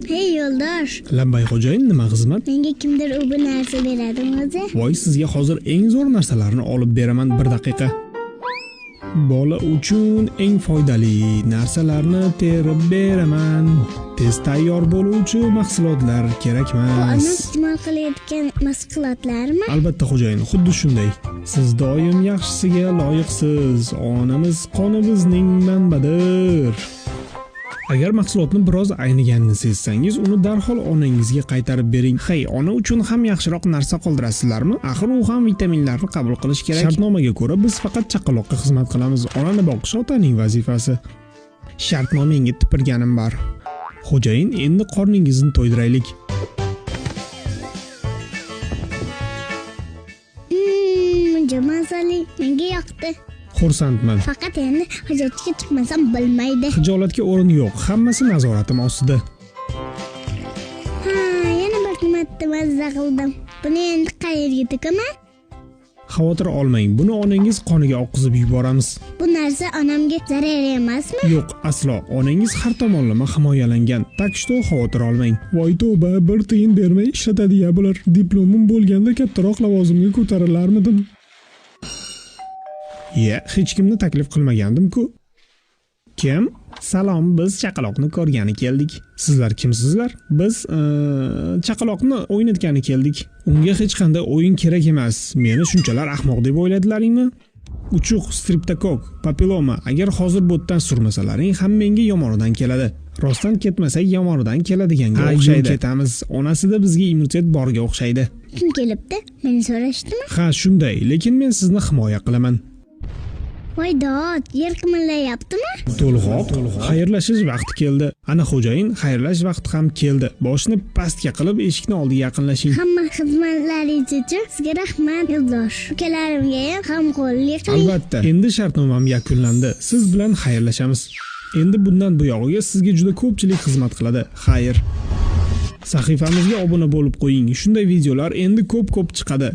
Hey yo'ldosh. Labbay xo'jayin, nima xizmat? Menga kimdir bu narsa beradimi o'zi? Voy, sizga hozir eng zo'r narsalarni olib beraman, bir daqiqa. Bola uchun eng foydali narsalarni terib beraman. Tez tayyor bo'luvchi mahsulotlar kerakmas. Onam iste'mol qilayotgan mahsulotlarmi? Albatta xo'jayin, xuddi shunday. Siz doim yaxshisiga loyiqsiz. Onamiz qoni bizning manbadir. Agar mahsulotni biroz ayniganini sezsangiz, uni darhol onangizga qaytarib bering. Hey, ona uchun ham yaxshiroq narsa qoldirasizlarmi? Axir u ham vitaminlarni qabul qilish kerak. Shartnomaga ko'ra biz faqat chaqaloqqa xizmat qilamiz. Onani boqish otaning vazifasi. Shartnomangiz tipirganim bor. Xo'jayin, endi qorningizni to'ydiraylik. Jamazali, menga yoqdi. Xursandman. Faqat endi hojatga chiqmasam bilmaydi. Xijolatga o'rin yo'q. Hammasi nazoratim ostida. Yana bir marta mazza qildim. Buni endi qayerga to'kaman? Xavotir olmang. Buni onangiz qoniga oqizib yuboramiz. Bu narsa onamga zarar emasmi? Yo'q, aslo. Onangiz har tomonlama himoyalangan. Tak что xavotir olmang. Voy tavba, bir tiyin bermay ishlatadi-ya bular. Diplomim bo'lganda kattaroq lavozimga ko'tarilarmidim. Hech kimni taklif qilmagandim-ku. Kim? Salom, biz chaqaloqni ko'rgani keldik. Sizlar kimsizlar? Biz chaqaloqni o'ynatgani keldik. Unga hech qanday o'yin kerak emas. Meni shunchalar ahmoq deb o'yladilaringmi? Uchuq, striptokok, papilloma. Agar hozir bo'tdan surmasalaring, ham menga yomonidan keladi. Rostdan ketmasak yomonidan keladiganga o'xshaydi. Ketamiz. Onasida bizga immunitet borga o'xshaydi. Kim kelibdi? Meni so'rashdimi? Ha, shunday, lekin men sizni himoya qilaman. Voy dod, yer qimirlayaptimi? To'lg'oq, xayrlashish vaqti keldi. Ana xo'jayin, xayrlash vaqti ham keldi. Boshni pastga qilib eshikni oldiga yaqinlashing. Hamma xizmatlaringiz uchun sizga rahmat, yo'ldosh. Ukalarimga ham g'amxo'rlik qiling. Albatta, endi shartnomam yakunlandi. Siz bilan xayrlashamiz. Endi bundan buyog'iga sizga juda ko'pchilik xizmat qiladi. Xayr. Sahifamizga obuna bo'lib qo'ying. Shunday videolar endi ko'p chiqadi.